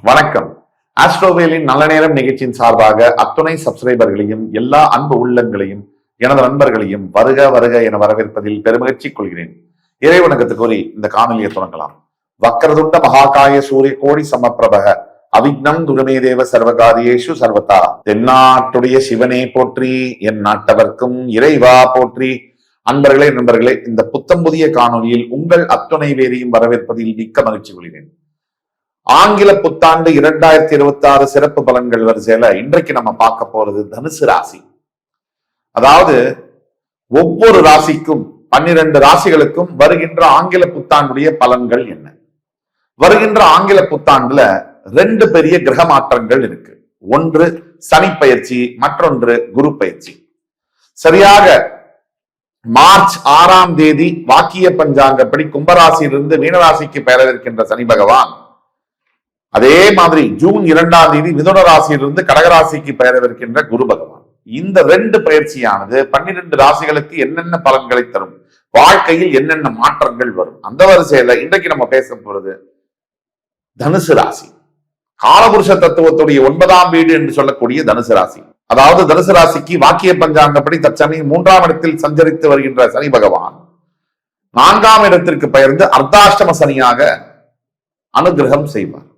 வணக்கம். ஆஸ்ட்ரோவேலின் நல்ல நேரம் நிகழ்ச்சியின் சார்பாக அத்துணை சப்ஸ்கிரைபர்களையும் எல்லா அன்பு உள்ளங்களையும் எனது நண்பர்களையும் வருக வருக என வரவேற்பதில் பெருமகிழ்ச்சி கொள்கிறேன். இறை வணக்கத்துக்கு கூறி இந்த காணொலியை தொடங்கலாம். வக்கரதுண்ட மகாகாய சூரிய கோடி சமப்பிரபக அவிக்னம் குருமே தேவ சர்வகாரியேஷு சர்வதா. தென்னாட்டுடைய சிவனே போற்றி, என் நாட்டவர்க்கும் இறைவா போற்றி. அன்பர்களே நண்பர்களே, இந்த புத்தம் புதிய காணொலியில் உங்கள் அத்துணை பேரையும் வரவேற்பதில் மிக்க மகிழ்ச்சி கொள்கிறேன். ஆங்கில புத்தாண்டு 2026 சிறப்பு பலன்கள் வரிசையில இன்றைக்கு நம்ம பார்க்க போறது தனுசு ராசி. அதாவது ஒவ்வொரு ராசிக்கும் 12 ராசிகளுக்கும் வருகின்ற ஆங்கில புத்தாண்டுடைய பலன்கள் என்ன. வருகின்ற ஆங்கில புத்தாண்டுல 2 பெரிய கிரக மாற்றங்கள் இருக்கு. ஒன்று சனி பயிற்சி, மற்றொன்று குரு பயிற்சி. சரியாக மார்ச் 6ஆம் தேதி வாக்கிய பஞ்சாங்கப்படி கும்பராசியிலிருந்து மீனராசிக்கு பெயரவிருக்கின்ற சனி பகவான், அதே மாதிரி ஜூன் 2ஆம் தேதி மிதுன ராசியிலிருந்து கடகராசிக்கு பெயரவிருக்கின்ற குரு பகவான். இந்த 2 பயிற்சியானது 12 ராசிகளுக்கு என்னென்ன பலன்களை தரும், வாழ்க்கையில் என்னென்ன மாற்றங்கள் வரும், அந்த வரிசையில இன்றைக்கு நம்ம பேச போறது தனுசு ராசி. காலபுருஷ தத்துவத்துடைய 9ஆம் வீடு என்று சொல்லக்கூடிய தனுசு ராசி. அதாவது தனுசு ராசிக்கு வாக்கிய பஞ்சாங்கப்படி தற்சமயம் 3ஆம் இடத்தில் சஞ்சரித்து வருகின்ற சனி பகவான் 4ஆம் இடத்திற்கு பெயர்ந்து அர்த்தாஷ்டம சனியாக அனுகிரகம் செய்வார்.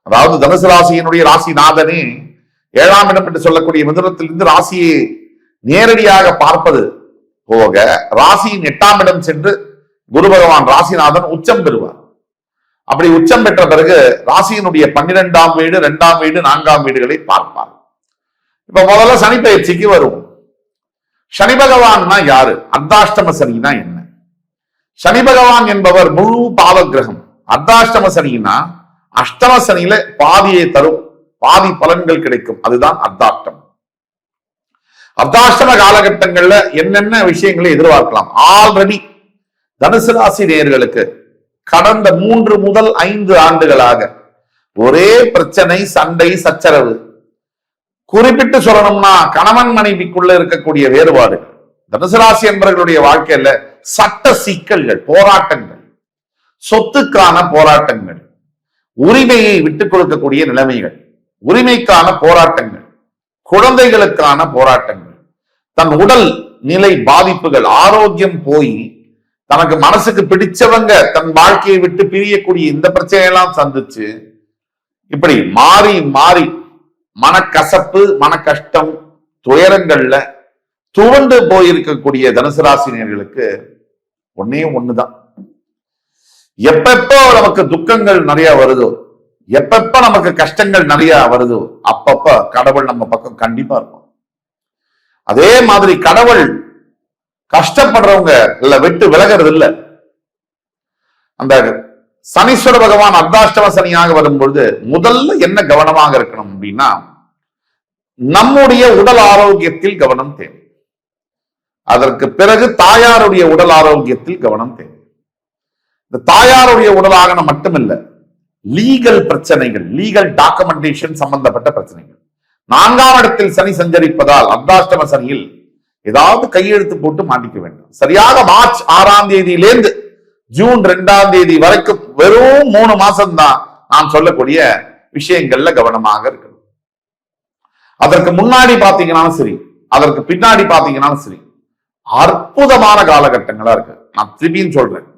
அதாவது தனுசு ராசியினுடைய ராசிநாதனே 7ஆம் இடம் என்று சொல்லக்கூடிய மிதுனத்திலிருந்து ராசியை நேரடியாக பார்ப்பது போக ராசியின் 8ஆம் இடம் சென்று குரு பகவான் ராசிநாதன் உச்சம் பெறுவார். அப்படி உச்சம் பெற்ற பிறகு ராசியினுடைய 12ஆம் வீடு, 2ஆம் வீடு, 4ஆம் வீடுகளை பார்ப்பார். இப்ப முதல்ல சனி பயிற்சிக்கு வருவோம். சனி பகவான்னா யாரு, அர்த்தாஷ்டம சனினா என்ன? சனி பகவான் என்பவர் முழு பாவ கிரகம். அர்த்தாஷ்டம சனினா அஷ்டம சனியில பாதியை தரும், பாதி பலன்கள் கிடைக்கும். அதுதான் அர்த்தாஷ்டம். அர்த்தாஷ்டம காலகட்டங்கள்ல என்னென்ன விஷயங்களை எதிர்பார்க்கலாம்? ஆல்ரெடி தனுசு ராசி நேயர்களுக்கு கடந்த 3 முதல் 5 ஆண்டுகளாக ஒரே பிரச்சனை, சண்டை, சச்சரவு. குறிப்பிட்டு சொல்லணும்னா கணவன் மனைவிக்குள்ள இருக்கக்கூடிய வேறுபாடு. தனுசு ராசி என்பவர்களுடைய வாழ்க்கையில சட்ட சிக்கல்கள், போராட்டங்கள், சொத்துக்கான போராட்டங்கள், உரிமையை விட்டுக் கொடுக்கக்கூடிய நிலைமைகள், உரிமைக்கான போராட்டங்கள், குழந்தைகளுக்கான போராட்டங்கள், தன் உடல் நிலை பாதிப்புகள், ஆரோக்கியம் போய் தனக்கு மனசுக்கு பிடிச்சவங்க தன் வாழ்க்கையை விட்டு பிரியக்கூடிய இந்த பிரச்சனையெல்லாம் சந்திச்சு இப்படி மாறி மாறி மனக்கசப்பு, மன கஷ்டம், துயரங்கள்ல துவண்டு போயிருக்கக்கூடிய தனுசு ராசினியர்களுக்கு ஒன்னே ஒண்ணுதான். எப்பப்போ நமக்கு துக்கங்கள் நிறைய வருதோ, எப்பப்ப நமக்கு கஷ்டங்கள் நிறைய வருதோ, அப்பப்ப கடவுள் நம்ம பக்கம் கண்டிப்பா இருக்கும். அதே மாதிரி கடவுள் கஷ்டப்படுறவங்க இல்ல விட்டு விலகிறது இல்ல. அந்த சனீஸ்வர பகவான் அர்த்தாஷ்டம சனியாக வரும்பொழுது முதல்ல என்ன கவனமாக இருக்கணும் அப்படின்னா, நம்முடைய உடல் ஆரோக்கியத்தில் கவனம் தேவை. அதற்கு பிறகு தாயாருடைய உடல் ஆரோக்கியத்தில் கவனம் தேவை. இந்த தாயாருடைய உடலாகனம் மட்டுமில்ல, லீகல் பிரச்சனைகள், லீகல் டாக்குமெண்டேஷன் சம்பந்தப்பட்ட பிரச்சனைகள். 4ஆம் இடத்தில் சனி சஞ்சரிப்பதால் அர்த்தாஷ்டம சனியில் ஏதாவது கையெழுத்து போட்டு மாட்டிக்க வேண்டும். சரியாக மார்ச் 6ஆம் தேதியிலேருந்து ஜூன் 2ஆம் தேதி வரைக்கும் வெறும் 3 மாசம் தான் நான் சொல்லக்கூடிய விஷயங்கள்ல கவனமாக இருக்கணும். அதற்கு முன்னாடி பாத்தீங்கன்னாலும் சரி, அதற்கு பின்னாடி பாத்தீங்கன்னாலும் சரி, அற்புதமான காலகட்டங்களா இருக்கு. நான் திருப்பியும் சொல்றேன்,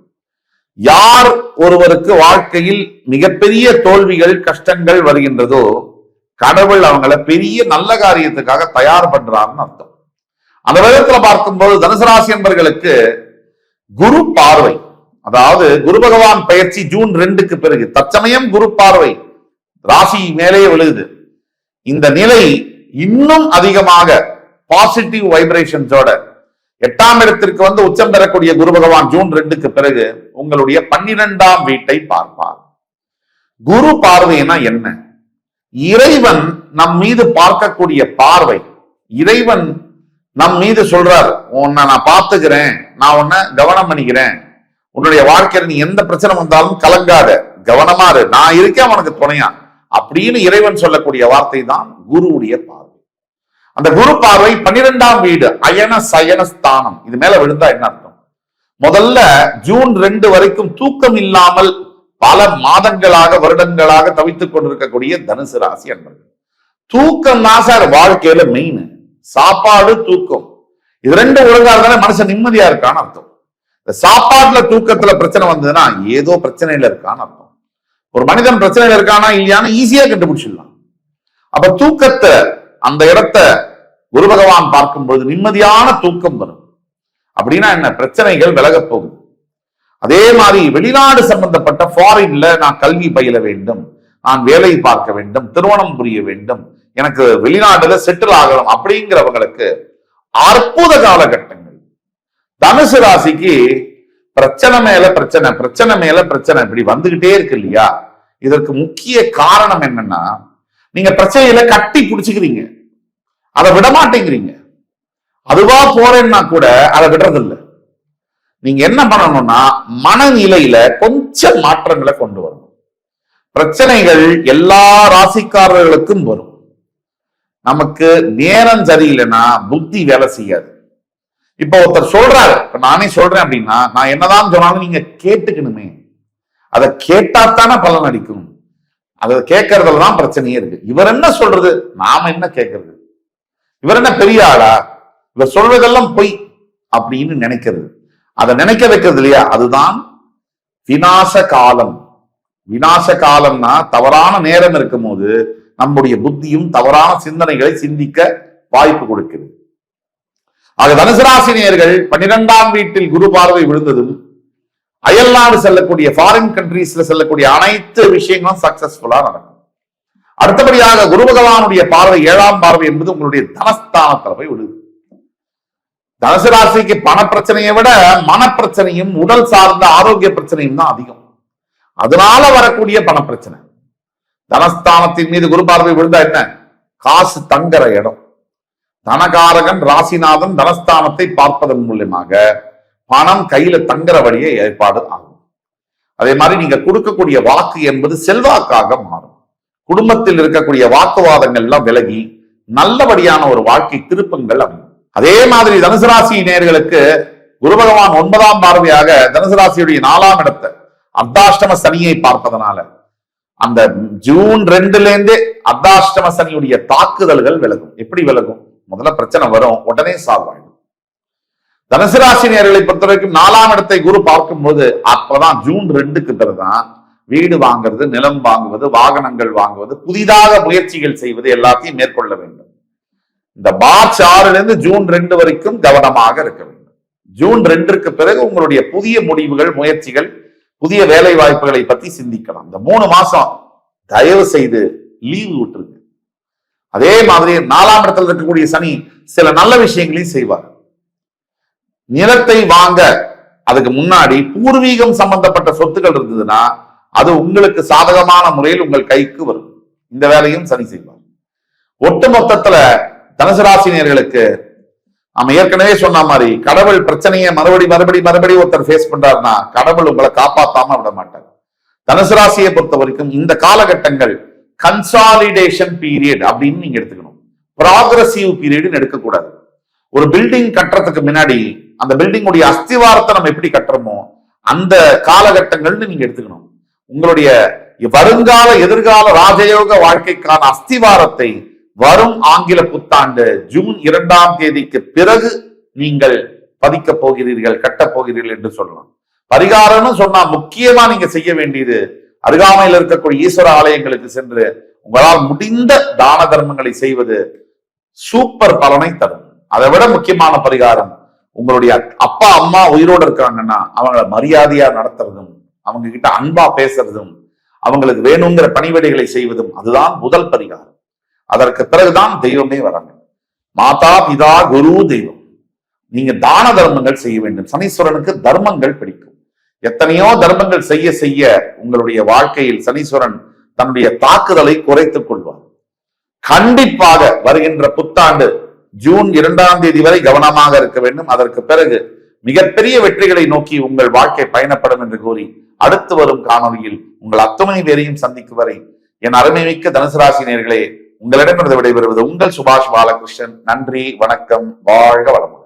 யார் ஒருவருக்கு வாழ்க்கையில் மிகப்பெரிய தோல்விகள், கஷ்டங்கள் வருகின்றதோ கடவுள் அவங்களை பெரிய நல்ல காரியத்துக்காக தயார் பண்றாருன்னு அர்த்தம். அந்த விதத்துல பார்க்கும்போது தனுசு ராசி என்பவர்களுக்கு குரு பார்வை, அதாவது குரு பகவான் பயிற்சி ஜூன் 2க்கு பிறகு தற்சமயம் குரு பார்வை ராசி மேலே விழுகுது. இந்த நிலை இன்னும் அதிகமாக பாசிட்டிவ் வைப்ரேஷன்ஸோட 8ஆம் இடத்திற்கு வந்து உச்சம் பெறக்கூடிய குரு பகவான் ஜூன் 2க்கு பிறகு உங்களுடைய 12ஆம் வீட்டை பார்ப்பார். குரு பார்வைனா என்ன? இறைவன் நம் மீது பார்க்கக்கூடிய பார்வை. இறைவன் நம் மீது சொல்றார், உன்னை நான் பார்த்துக்கிறேன், நான் உன்னை கவனம் பண்ணிக்கிறேன், உன்னுடைய வாழ்க்கையில நீ எந்த பிரச்சனை வந்தாலும் கலங்காத, கவனமா இரு, நான் இருக்கேன் உனக்கு துணையா அப்படின்னு இறைவன் சொல்லக்கூடிய வார்த்தை தான் குருவுடைய பார்வை. அந்த குரு பார்வை 12ஆம் வீடு அயன சயன ஸ்தானம், இது மேல விழுந்தா என்ன அர்த்தம்? முதல்ல ஜூன் 2 வரைக்கும் தூக்கம் இல்லாமல் பல மாதங்களாக வருடங்களாக தவித்துக் கொண்டிருக்கக்கூடிய தனுசு ராசி அன்பர்கள். தூக்கம் தான் சார் வாழ்க்கையில மெயின். சாப்பாடு தூக்கம் இது ரெண்டு ஒழுங்கா இருந்தாலே மனுஷன் நிம்மதியா இருக்கான்னு அர்த்தம். இந்த சாப்பாட்டுல தூக்கத்துல பிரச்சனை வந்ததுன்னா ஏதோ பிரச்சனையில இருக்கான்னு அர்த்தம். ஒரு மனிதன் பிரச்சனையில இருக்கானா இல்லையான்னு ஈஸியா கண்டுபிடிச்சிடலாம். அப்ப தூக்கத்தை அந்த இடத்த குரு பகவான் பார்க்கும்போது நிம்மதியான தூக்கம் வரும். அப்படின்னா என்ன? பிரச்சனைகள் விலக போகுது. அதே மாதிரி வெளிநாடு சம்பந்தப்பட்ட ஃபாரின்ல நான் கல்வி பயில வேண்டும், நான் வேலை பார்க்க வேண்டும், திருமணம் புரிய வேண்டும், எனக்கு வெளிநாட்டுல செட்டில் ஆகணும் அப்படிங்கிறவங்களுக்கு அற்புத காலகட்டங்கள். தனுசு ராசிக்கு பிரச்சனை மேல பிரச்சனை, பிரச்சனை மேல பிரச்சனை இப்படி வந்துகிட்டே இருக்கு இல்லையா? இதற்கு முக்கிய காரணம் என்னன்னா, நீங்க பிரச்சனையில கட்டி பிடிச்சுக்கிறீங்க, அதை விட மாட்டேங்கிறீங்க. அதுவா போறேன்னா கூட அதை விடுறது இல்லை. நீங்க என்ன பண்ணணும்னா மனநிலையில கொஞ்சம் மாற்றங்களை கொண்டு வரணும். பிரச்சனைகள் எல்லா ராசிக்காரர்களுக்கும் வரும். நமக்கு நேரம் சரியில்லைன்னா புத்தி வேலை செய்யாது. இப்ப ஒருத்தர் சொல்றாரு, இப்ப நானே சொல்றேன் அப்படின்னா, நான் என்னதான் சொன்னாலும் நீங்க கேட்டுக்கணுமே. அதை கேட்டாத்தானே பலன் அடிக்கும். அதை கேட்கறதுலதான் பிரச்சனையே இருக்கு. இவர் என்ன சொல்றது, நாம என்ன கேட்கறது? இவர் என்ன பெரிய ஆளா, இவர் சொல்றதெல்லாம் பொய் அப்படின்னு நினைக்கிறது. அதை நினைக்க வைக்கிறது இல்லையா, அதுதான் விநாச காலம். விநாச காலம்னா தவறான நேரம் இருக்கும் போது நம்முடைய புத்தியும் தவறான சிந்தனைகளை சிந்திக்க வாய்ப்பு கொடுக்கிறது. ஆக தனுசு ராசி நேயர்கள் 12ஆம் வீட்டில் குரு பார்வை விழுந்ததும் அயல்நாடு செல்லக்கூடிய ஃபாரின் கண்ட்ரீஸ்ல செல்லக்கூடிய அனைத்து விஷயங்களும் சக்சஸ்ஃபுல்லா நடக்கும். அடுத்தபடியாக குரு பகவானுடைய பார்வை 7ஆம் பார்வை என்பது உங்களுடைய தனஸ்தானத்துல போய் விழுது. தனுசு ராசிக்கு பண பிரச்சனையை விட மனப்பிரச்சனையும் உடல் சார்ந்த ஆரோக்கிய பிரச்சனையும் தான் அதிகம். அதனால வரக்கூடிய பண பிரச்சனை. தனஸ்தானத்தின் மீது குரு பார்வை விழுந்தா என்ன? காசு தங்குற இடம். தனகாரகன் ராசிநாதன் தனஸ்தானத்தை பார்ப்பதன் மூலமாக பணம் கையில தங்குற வழியை ஏற்பாடு ஆகும். அதே மாதிரி நீங்க கொடுக்கக்கூடிய வாக்கு என்பது செல்வாக்காக மாறும். குடும்பத்தில் இருக்கக்கூடிய வாக்குவாதங்கள் எல்லாம் விலகி நல்லபடியான ஒரு வாழ்க்கை திருப்பங்கள் அமையும். அதே மாதிரி தனுசு ராசி நேயர்களுக்கு குரு பகவான் 9ஆம் பார்வையாக தனுசு ராசியுடைய 4ஆம் இடத்தை அர்த்தாஷ்டம சனியை பார்ப்பதனால அந்த ஜூன் 2ல இருந்தே அர்த்தாஷ்டம சனியுடைய தாக்குதல்கள் விலகும். எப்படி விலகும்? முதல்ல பிரச்சனை வரும், உடனே சால்வ் ஆயிடும். தனுசு ராசி நேயர்களை பொறுத்த வரைக்கும் 4ஆம் இடத்தை குரு பார்க்கும்போது அப்பதான் ஜூன் 2க்கு பிறகுதான் வீடு வாங்குறது, நிலம் வாங்குவது, வாகனங்கள் வாங்குவது, புதிதாக முயற்சிகள் செய்வது எல்லாத்தையும் மேற்கொள்ள வேண்டும். இந்த மார்ச் 6ல இருந்து ஜூன் 2 வரைக்கும் கவனமாக இருக்க வேண்டும். ஜூன் 2க்கு பிறகு உங்களுடைய புதிய முடிவுகள், முயற்சிகள், புதிய வேலை வாய்ப்புகளை பத்தி சிந்திக்கலாம். இந்த 3 மாசம் தயவு செய்து லீவு விட்டுருங்க. அதே மாதிரி 4ஆம் இடத்துல இருக்கக்கூடிய சனி சில நல்ல விஷயங்களையும் செய்வார். நிலத்தை வாங்க அதுக்கு முன்னாடி பூர்வீகம் சம்பந்தப்பட்ட சொத்துக்கள் இருந்ததுன்னா அது உங்களுக்கு சாதகமான முறையில் உங்கள் கைக்கு வரும். இந்த வேலையும் சனி செய்வார். ஒட்டு மொத்தத்துல தனுசு ராசினியர்களுக்கு நம்ம ஏற்கனவே சொன்ன மாதிரி கடவுள் பிரச்சனையை மறுபடி ஒருத்தர் ஃபேஸ் பண்றாருன்னா கடவுள் உங்களை காப்பாத்தாம விட மாட்டார். தனுசு ராசியை பொறுத்த வரைக்கும் இந்த காலகட்டங்கள் கன்சாலிடேஷன் பீரியட் அப்படின்னு நீங்க எடுத்துக்கணும். ப்ராக்ரசிவ் பீரியட் எடுக்கக்கூடாது. ஒரு பில்டிங் கட்டுறதுக்கு முன்னாடி அந்த பில்டிங் உடைய அஸ்திவாரத்தை நம்ம எப்படி கட்டுறோமோ அந்த காலகட்டங்கள்னு நீங்க எடுத்துக்கணும். உங்களுடைய வருங்கால எதிர்கால ராஜயோக வாழ்க்கைக்கான அஸ்திவாரத்தை வரும் ஆங்கில புத்தாண்டு ஜூன் 2ஆம் தேதிக்கு பிறகு நீங்கள் பதிக்க போகிறீர்கள், கட்டப் போகிறீர்கள் என்று சொல்லலாம். பரிகாரம்னு சொன்னா முக்கியமா நீங்க செய்ய வேண்டியது அருகாமையில் இருக்கக்கூடிய ஈஸ்வர ஆலயங்களுக்கு சென்று உங்களால் முடிந்த தான தர்மங்களை செய்வது சூப்பர் பலனை தரும். அதை விட முக்கியமான பரிகாரம், உங்களுடைய அப்பா அம்மா உயிரோடு இருக்காங்கன்னா அவங்கள மரியாதையா நடத்துறதும், அவங்க கிட்ட அன்பா பேசுறதும், அவங்களுக்கு வேணுங்கிற பணிவிடைகளை செய்வதும் அதுதான் முதல் பரிகாரம். அதற்கு பிறகுதான் தெய்வமே வராங்க. மாதா பிதா குரு தெய்வம். நீங்க தான தர்மங்கள் செய்ய வேண்டும். சனீஸ்வரனுக்கு தர்மங்கள் பிடிக்கும். எத்தனையோ தர்மங்கள் செய்ய செய்ய உங்களுடைய வாழ்க்கையில் சனீஸ்வரன் தன்னுடைய தாக்குதலை குறைத்துக் கொள்வார். கண்டிப்பாக வருகின்ற புத்தாண்டு ஜூன் 2ஆம் தேதி வரை கவனமாக இருக்க வேண்டும். அதற்கு பிறகு மிகப்பெரிய வெற்றிகளை நோக்கி உங்கள் வாழ்க்கை பயணப்படும் என்று கூறி அடுத்து வரும் காணொலியில் உங்கள் அத்துணை பேரையும் சந்திக்கும் வரை என் அருமைமிக்க தனுசு ராசி நேயர்களே உங்களிடமிருந்து விடைபெறுவது உங்கள் சுபாஷ் பாலகிருஷ்ணன். நன்றி, வணக்கம், வாழ்க வளமுடன்.